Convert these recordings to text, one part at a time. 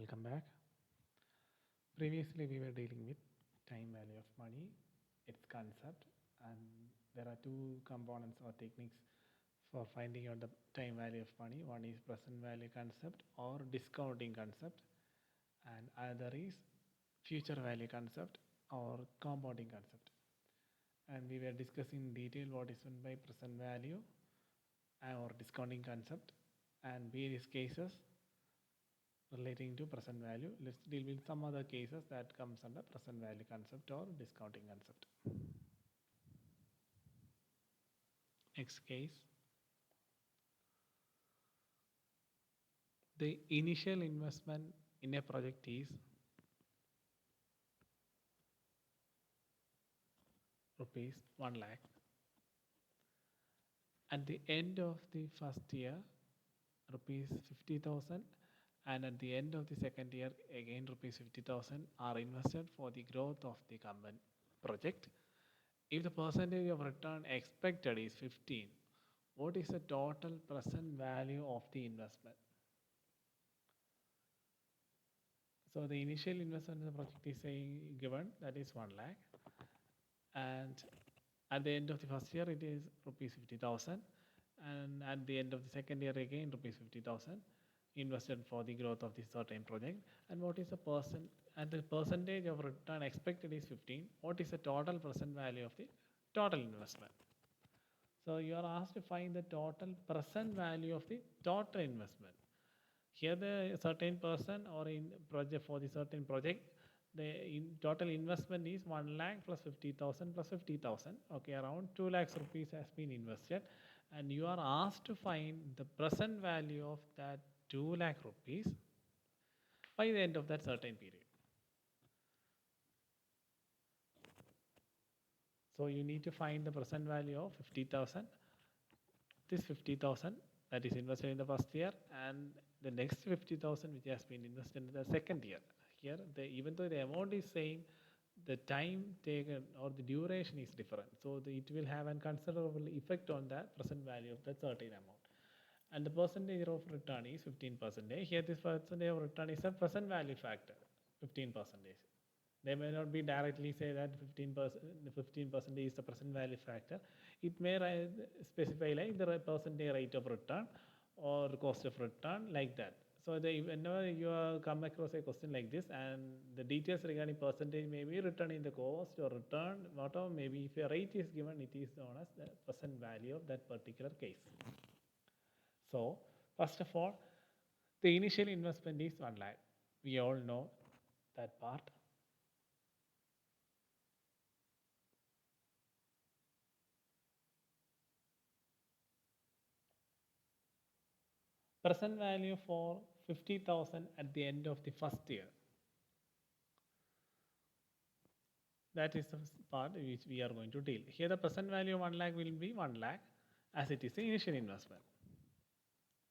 Welcome back. Previously, we were dealing with time value of money, its concept, and there are two components or techniques for finding out the time value of money. One is present value concept or discounting concept, and other is future value concept or compounding concept. And we were discussing in detail what is meant by present value or discounting concept and various cases relating to present value. Let's deal with some other cases that comes under present value concept or discounting concept. Next case, the initial investment in a project is rupees 1 lakh. At the end of the first year, rupees 50,000, and at the end of the second year, again rupees 50,000 are invested for the growth of the company project. If the percentage of return expected is 15, what is the total present value of the investment? So the initial investment in the project is given, that is 1 lakh, and at the end of the first year it is rupees 50,000, and at the end of the second year again rupees 50,000 invested for the growth of this certain project. And what is the percentage of return expected is 15. What is the total present value of the total investment? So you are asked to find the total present value of the total investment. Here the certain person or in project for the certain project, the total investment is 1 lakh plus 50,000 plus 50,000. Okay, around 2 lakhs rupees has been invested, and you are asked to find the present value of that 2 lakh rupees by the end of that certain period. So you need to find the present value of 50,000. This 50,000 that is invested in the first year, and the next 50,000 which has been invested in the second year. Here, even though the amount is same, the time taken or the duration is different. So it will have a considerable effect on the present value of that certain amount. And the percentage of return is 15%. Here, this percentage of return is a present value factor, 15%. They may not be directly say that 15% is the present value factor. It may specify like the percentage rate of return or cost of return, like that. So whenever you come across a question like this, and the details regarding percentage may be written in the cost or return, whatever, maybe if a rate is given, it is known as the present value of that particular case. So first of all, the initial investment is 1 lakh. We all know that part. Present value for 50,000 at the end of the first year. That is the part which we are going to deal. Here the present value of 1 lakh will be 1 lakh as it is the initial investment.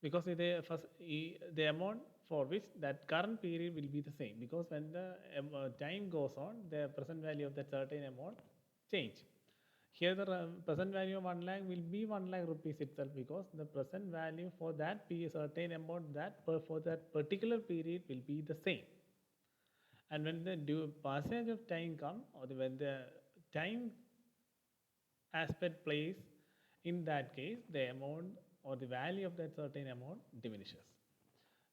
Because the amount for which that current period will be the same, because when the time goes on, the present value of that certain amount change. Here the present value of 1 lakh will be 1 lakh rupees itself, because the present value for that certain amount for that particular period will be the same. And when the passage of time comes, or when the time aspect plays, in that case the amount or the value of that certain amount diminishes.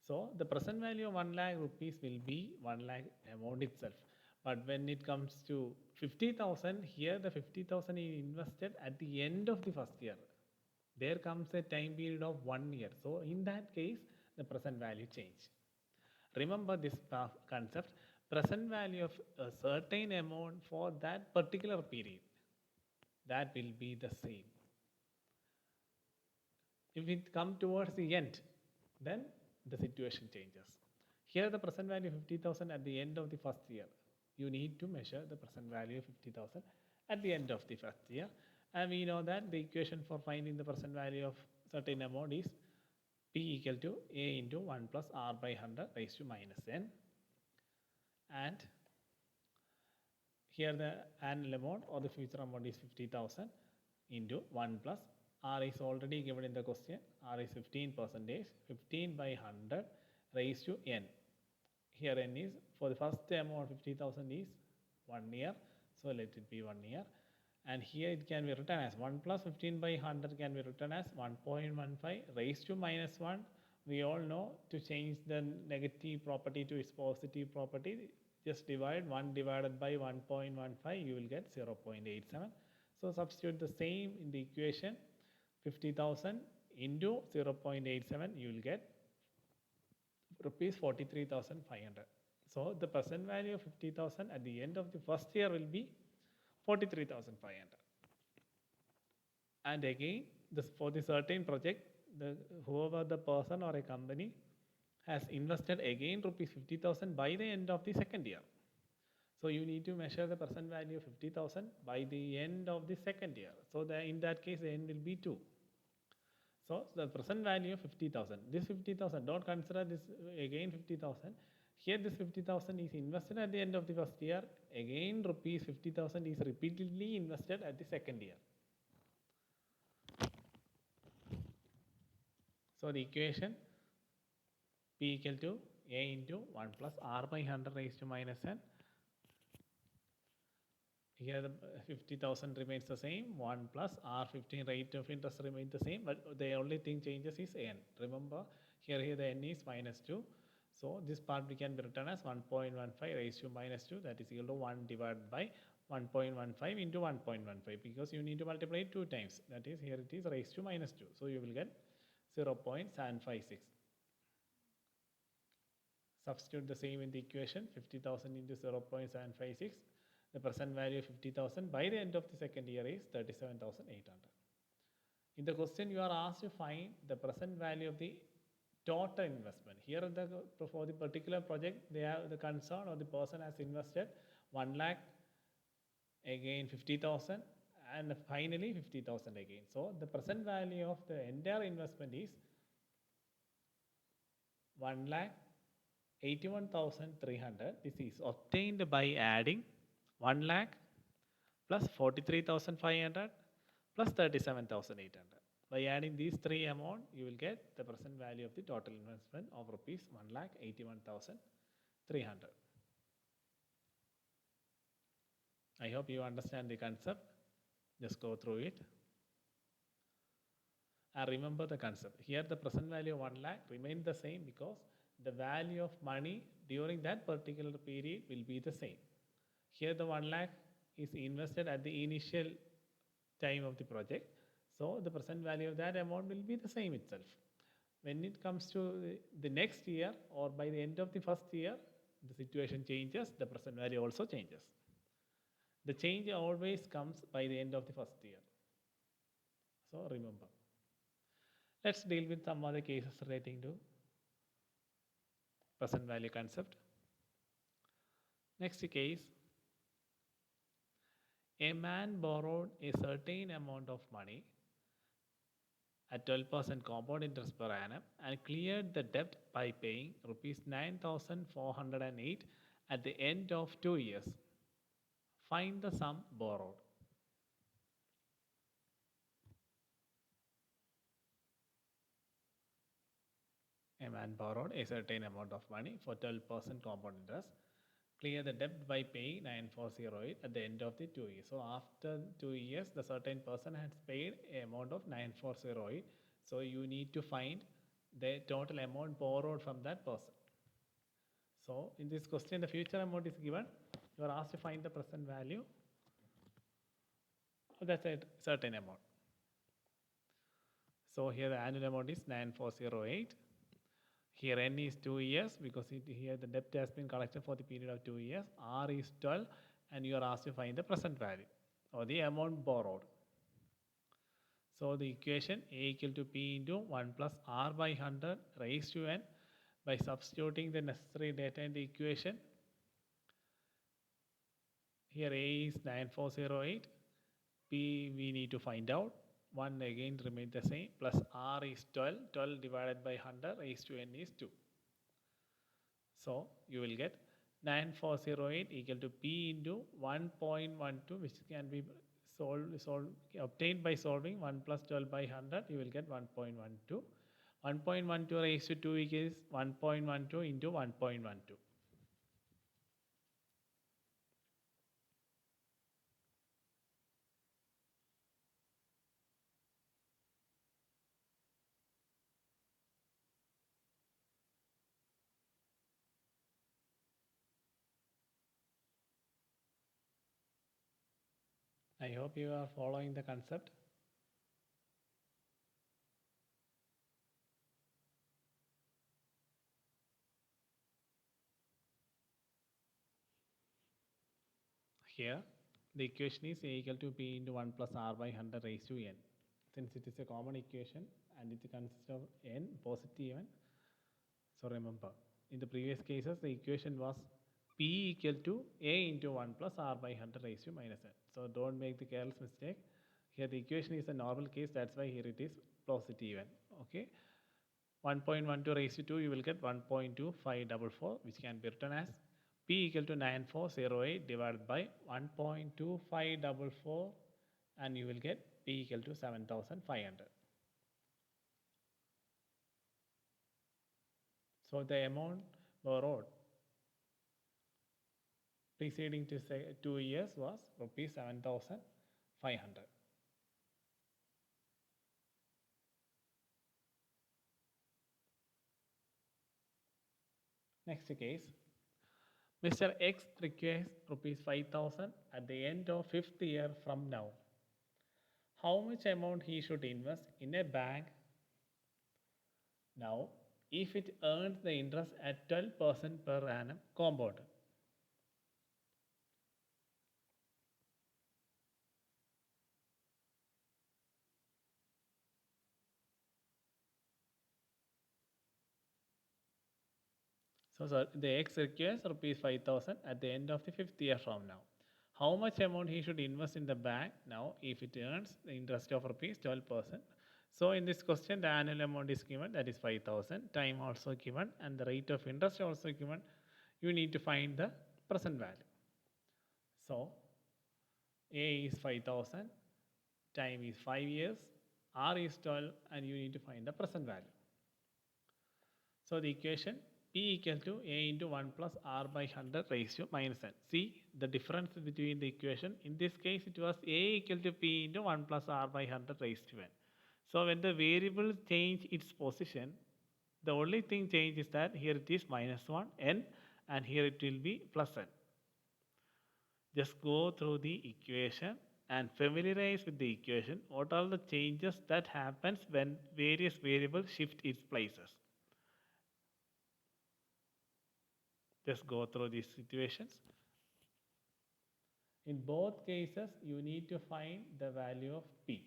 So the present value of 1 lakh rupees will be 1 lakh amount itself. But when it comes to 50,000, here the 50,000 is invested at the end of the first year. There comes a time period of 1 year. So in that case, the present value change. Remember this concept, present value of a certain amount for that particular period, that will be the same. If it come towards the end, then the situation changes. Here the present value 50,000 at the end of the first year. You need to measure the present value of 50,000 at the end of the first year. And we know that the equation for finding the present value of certain amount is P equal to A into 1 plus R by 100 raised to minus n. And here the annual amount or the future amount is 50,000 into 1 plus R is already given in the question. R is 15%, 15 by 100 raised to n. here n is, for the first amount 50,000 is 1 year, so let it be 1 year. And here it can be written as 1 plus 15 by 100 can be written as 1.15 raised to minus 1. We all know to change the negative property to its positive property, just divide 1 divided by 1.15, you will get 0.87. So substitute the same in the equation, 50,000 into 0.87, you will get rupees 43,500. So the present value of 50,000 at the end of the first year will be 43,500. And again, this for the certain project, whoever the person or a company has invested again rupees 50,000 by the end of the second year. So you need to measure the present value of 50,000 by the end of the second year. So in that case, the n will be 2. So the present value of 50,000. This 50,000, don't consider this again 50,000. Here this 50,000 is invested at the end of the first year. Again rupees 50,000 is repeatedly invested at the second year. So the equation P equal to A into 1 plus R by 100 raised to minus n. Here the 50,000 remains the same, 1 plus R15 rate of interest remains the same, but the only thing changes is n. Remember, here the n is minus 2. So this part we can be written as 1.15 raised to minus 2, that is equal to 1 divided by 1.15 into 1.15, because you need to multiply it 2 times. That is, here it is raised to minus 2. So you will get 0.756. Substitute the same in the equation, 50,000 into 0.756. The present value of 50,000 by the end of the second year is 37,800. In the question, you are asked to find the present value of the total investment. Here for the particular project, they have the concern or the person has invested 1 lakh, again 50,000, and finally 50,000 again. So the present value of the entire investment is 1 lakh 81,300. This is obtained by adding 1 lakh plus 43,500 plus 37,800. By adding these three amounts, you will get the present value of the total investment of rupees 1,81,300. I hope you understand the concept. Just go through it. And remember the concept. Here the present value of 1 lakh remains the same because the value of money during that particular period will be the same. Here the 1 lakh is invested at the initial time of the project. So the present value of that amount will be the same itself. When it comes to the next year or by the end of the first year, the situation changes, the present value also changes. The change always comes by the end of the first year. So remember. Let's deal with some other cases relating to present value concept. Next case, a man borrowed a certain amount of money at 12% compound interest per annum and cleared the debt by paying rupees 9,408 at the end of 2 years. Find the sum borrowed. A man borrowed a certain amount of money for 12% compound interest. Clear the debt by paying 9,408 at the end of the 2 years. So after 2 years, the certain person has paid an amount of 9,408. So you need to find the total amount borrowed from that person. So in this question, the future amount is given. You are asked to find the present value of that certain amount. So here the annual amount is 9,408. Here n is 2 years because here the debt has been collected for the period of 2 years. R is 12 and you are asked to find the present value or the amount borrowed. So the equation A equal to P into 1 plus R by 100 raised to n. By substituting the necessary data in the equation, here A is 9,408, P we need to find out. 1 again remains the same, plus R is 12, 12 divided by 100 raised to n is 2. So you will get 9,408 equal to P into 1.12, which can be obtained by solving 1 plus 12 by 100, you will get 1.12. 1.12 raised to 2 is 1.12 into 1.12. I hope you are following the concept. Here, the equation is A equal to P into 1 plus R by 100 raised to N. Since it is a common equation and it consists of N positive N, so remember, in the previous cases, the equation was P equal to A into 1 plus R by 100 raised to minus N. So don't make the careless mistake. Here the equation is a normal case, that's why here it is positive N. Okay. 1.12 raised to 2, you will get 1.2544, which can be written as P equal to 9408 divided by 1.2544, and you will get P equal to 7500. So the amount borrowed preceding to say 2 years was rupees 7500. Next case, Mr. X requires rupees 5000 at the end of 5th year from now. How much amount he should invest in a bank now if it earns the interest at 12% per annum compounded? So the X requires rupees 5000 at the end of the 5th year from now. How much amount he should invest in the bank now if it earns the interest of rupees 12%? So in this question, the annual amount is given, that is 5000, time also given, and the rate of interest also given. You need to find the present value. So A is 5000, time is 5 years, R is 12, and you need to find the present value. So the equation P equal to A into 1 plus R by 100 raised to minus N. See the difference between the equation. In this case, it was A equal to P into 1 plus R by 100 raised to N. So when the variable change its position, the only thing change is that here it is minus 1 N and here it will be plus N. Just go through the equation and familiarize with the equation. What are the changes that happens when various variables shift its places? Just go through these situations. In both cases, you need to find the value of P.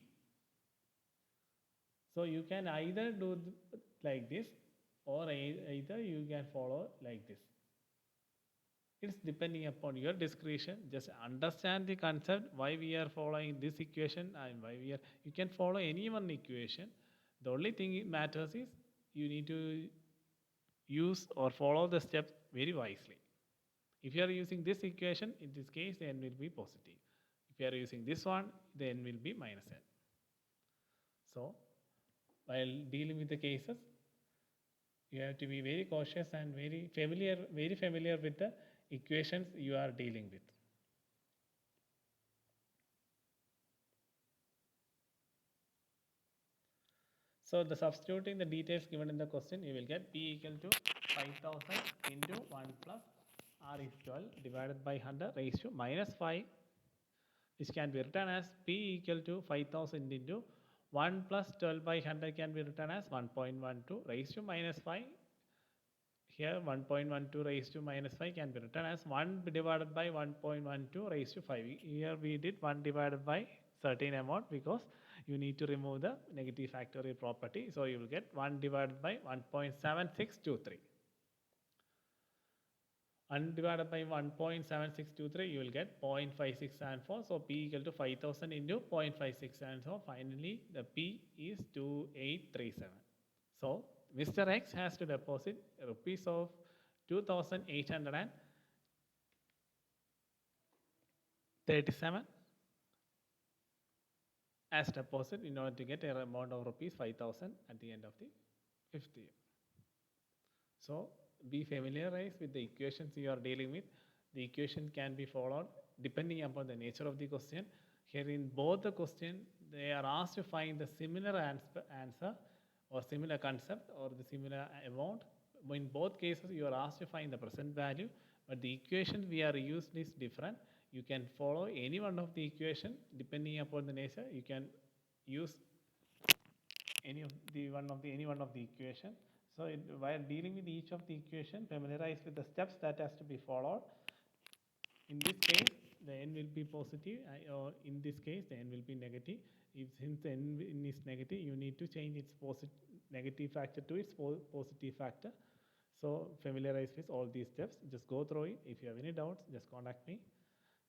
So you can either do like this or either you can follow like this. It's depending upon your discretion. Just understand the concept, why we are following this equation and why we are, you can follow any one equation. The only thing it matters is you need to use or follow the steps very wisely. If you are using this equation, in this case, the n will be positive. If you are using this one, the n will be minus n. So, while dealing with the cases, you have to be very cautious and very familiar with the equations you are dealing with. So the substituting the details given in the question, you will get P equal to 5000 into 1 plus R is 12 divided by 100 raised to minus 5, which can be written as P equal to 5000 into 1 plus 12 by 100 can be written as 1.12 raised to minus 5. Here 1.12 raised to minus 5 can be written as 1 divided by 1.12 raised to 5. Here we did 1 divided by certain amount because you need to remove the negative factorial property. So you will get 1 divided by 1.7623. 1 divided by 1.7623, you will get 0.5674. So P equal to 5000 into 0.5674. Finally, the P is 2837. So Mr. X has to deposit rupees of 2837 as deposit in order to get an amount of rupees 5000 at the end of the 5th year. So be familiarized with the equations you are dealing with. The equation can be followed depending upon the nature of the question. Here in both the question, they are asked to find the similar answer or similar concept or the similar amount. In both cases, you are asked to find the present value, but the equation we are used is different. You can follow any one of the equation depending upon the nature. You can use any one of the equation. So while dealing with each of the equation, familiarize with the steps that has to be followed. In this case, the n will be positive, or in this case, the n will be negative. If since n is negative, you need to change its negative factor to its positive factor. So familiarize with all these steps. Just go through it. If you have any doubts, just contact me.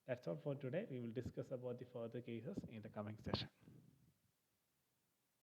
That's all for today. We will discuss about the further cases in the coming session.